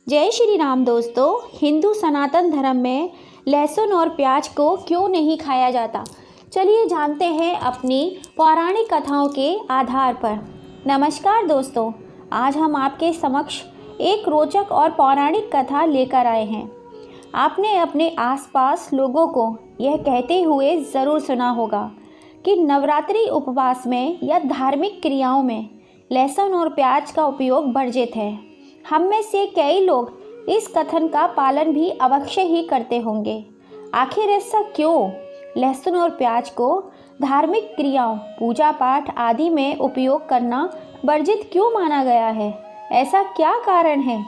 जय श्री राम दोस्तों। हिंदू सनातन धर्म में लहसुन और प्याज को क्यों नहीं खाया जाता, चलिए जानते हैं अपनी पौराणिक कथाओं के आधार पर। नमस्कार दोस्तों, आज हम आपके समक्ष एक रोचक और पौराणिक कथा लेकर आए हैं। आपने अपने आसपास लोगों को यह कहते हुए ज़रूर सुना होगा कि नवरात्रि उपवास में या धार्मिक क्रियाओं में लहसुन और प्याज का उपयोग वर्जित है। हम में से कई लोग इस कथन का पालन भी अवश्य ही करते होंगे। आखिर ऐसा क्यों? लहसुन और प्याज को धार्मिक क्रियाओं, पूजा पाठ आदि में उपयोग करना वर्जित क्यों माना गया है? ऐसा क्या कारण है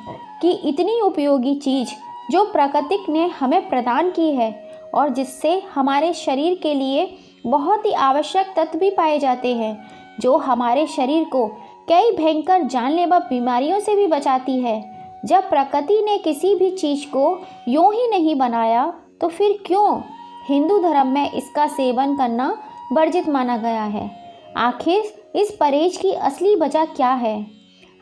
कि इतनी उपयोगी चीज़ जो प्रकृति ने हमें प्रदान की है और जिससे हमारे शरीर के लिए बहुत ही आवश्यक तत्व भी पाए जाते हैं, जो हमारे शरीर को कई भयंकर जानलेवा बीमारियों से भी बचाती है। जब प्रकृति ने किसी भी चीज़ को यूं ही नहीं बनाया, तो फिर क्यों हिंदू धर्म में इसका सेवन करना वर्जित माना गया है? आखिर इस परहेज की असली वजह क्या है?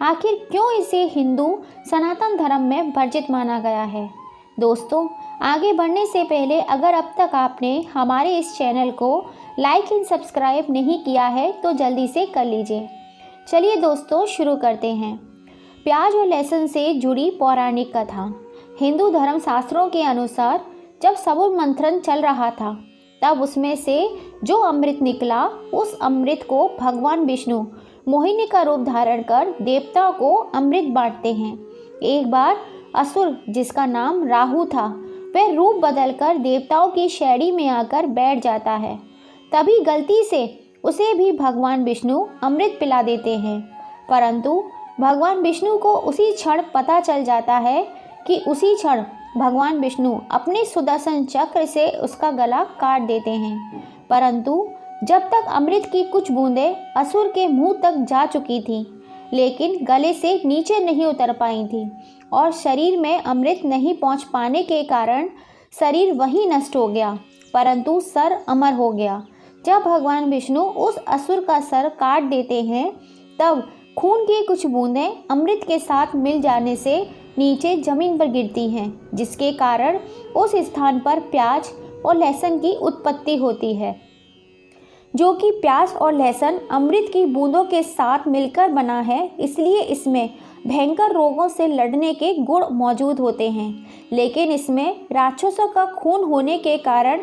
आखिर क्यों इसे हिंदू सनातन धर्म में वर्जित माना गया है? दोस्तों, आगे बढ़ने से पहले अगर अब तक आपने हमारे इस चैनल को लाइक एंड सब्सक्राइब नहीं किया है तो जल्दी से कर लीजिए। चलिए दोस्तों, शुरू करते हैं। प्याज और लहसुन से जुड़ी पौराणिक कथा। हिंदू धर्म शास्त्रों के अनुसार जब समुद्र मंथन चल रहा था, तब उसमें से जो अमृत निकला, उस अमृत को भगवान विष्णु मोहिनी का रूप धारण कर देवताओं को अमृत बांटते हैं। एक बार असुर, जिसका नाम राहु था, वह रूप बदलकर देवताओं की श्रेणी में आकर बैठ जाता है। तभी गलती से उसे भी भगवान विष्णु अमृत पिला देते हैं, परंतु भगवान विष्णु को उसी क्षण पता चल जाता है कि उसी क्षण भगवान विष्णु अपने सुदर्शन चक्र से उसका गला काट देते हैं। परंतु जब तक अमृत की कुछ बूंदें असुर के मुंह तक जा चुकी थीं, लेकिन गले से नीचे नहीं उतर पाई थी और शरीर में अमृत नहीं पहुंच पाने के कारण शरीर वहीं नष्ट हो गया, परंतु सर अमर हो गया। जब भगवान विष्णु उस असुर का सर काट देते हैं, तब खून की कुछ बूंदें अमृत के साथ मिल जाने से नीचे जमीन पर गिरती हैं, जिसके कारण उस स्थान पर प्याज और लहसुन की उत्पत्ति होती है। जो कि प्याज और लहसुन अमृत की बूंदों के साथ मिलकर बना है, इसलिए इसमें भयंकर रोगों से लड़ने के गुण मौजूद होते हैं। लेकिन इसमें राक्षसों का खून होने के कारण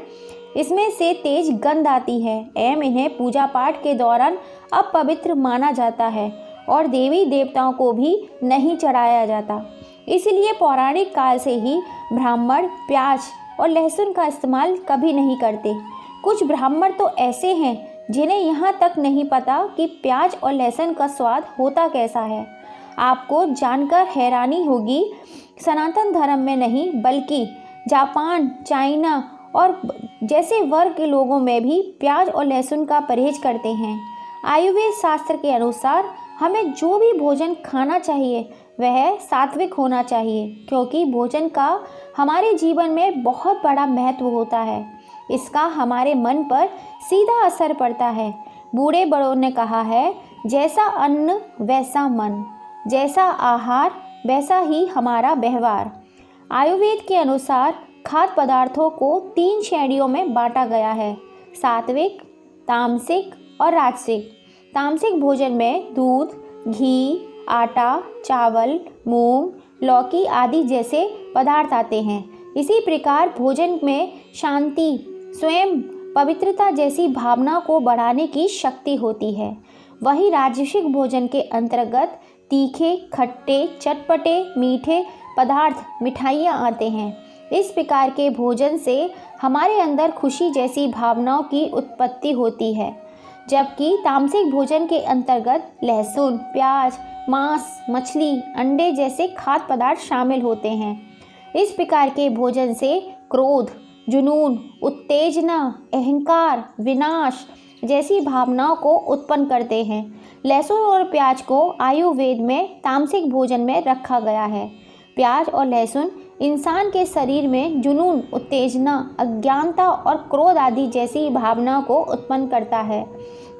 इसमें से तेज गंध आती है एवं इन्हें पूजा पाठ के दौरान अपवित्र माना जाता है और देवी देवताओं को भी नहीं चढ़ाया जाता। इसलिए पौराणिक काल से ही ब्राह्मण प्याज और लहसुन का इस्तेमाल कभी नहीं करते। कुछ ब्राह्मण तो ऐसे हैं जिन्हें यहाँ तक नहीं पता कि प्याज और लहसुन का स्वाद होता कैसा है। आपको जानकर हैरानी होगी, सनातन धर्म में नहीं बल्कि जापान, चाइना और जैसे वर्ग के लोगों में भी प्याज और लहसुन का परहेज करते हैं। आयुर्वेद शास्त्र के अनुसार हमें जो भी भोजन खाना चाहिए वह सात्विक होना चाहिए, क्योंकि भोजन का हमारे जीवन में बहुत बड़ा महत्व होता है। इसका हमारे मन पर सीधा असर पड़ता है। बूढ़े बड़ों ने कहा है, जैसा अन्न वैसा मन, जैसा आहार वैसा ही हमारा व्यवहार। आयुर्वेद के अनुसार खाद्य पदार्थों को 3 श्रेणियों में बांटा गया है: सात्विक, तामसिक और राजसिक। तामसिक भोजन में दूध, घी, आटा, चावल, मूंग, लौकी आदि जैसे पदार्थ आते हैं। इसी प्रकार भोजन में शांति, स्वयं पवित्रता जैसी भावना को बढ़ाने की शक्ति होती है। वही राजसिक भोजन के अंतर्गत तीखे, खट्टे, चटपटे, मीठे पदार्थ, मिठाइयाँ आते हैं। इस प्रकार के भोजन से हमारे अंदर खुशी जैसी भावनाओं की उत्पत्ति होती है, जबकि तामसिक भोजन के अंतर्गत लहसुन, प्याज, मांस, मछली, अंडे जैसे खाद्य पदार्थ शामिल होते हैं। इस प्रकार के भोजन से क्रोध, जुनून, उत्तेजना, अहंकार, विनाश जैसी भावनाओं को उत्पन्न करते हैं। लहसुन और प्याज को आयुर्वेद में तामसिक भोजन में रखा गया है। प्याज और लहसुन इंसान के शरीर में जुनून, उत्तेजना, अज्ञानता और क्रोध आदि जैसी भावनाओं को उत्पन्न करता है,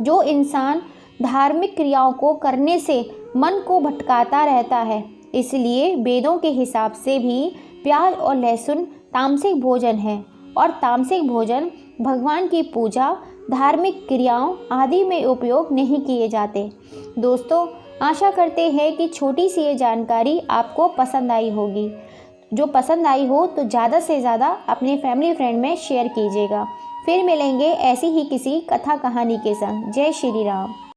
जो इंसान धार्मिक क्रियाओं को करने से मन को भटकाता रहता है। इसलिए वेदों के हिसाब से भी प्याज और लहसुन तामसिक भोजन है और तामसिक भोजन भगवान की पूजा, धार्मिक क्रियाओं आदि में उपयोग नहीं किए जाते। दोस्तों, आशा करते हैं कि छोटी सी ये जानकारी आपको पसंद आई होगी। जो पसंद आई हो तो ज़्यादा से ज़्यादा अपने फैमिली फ्रेंड में शेयर कीजिएगा। फिर मिलेंगे ऐसी ही किसी कथा कहानी के संग। जय श्री राम।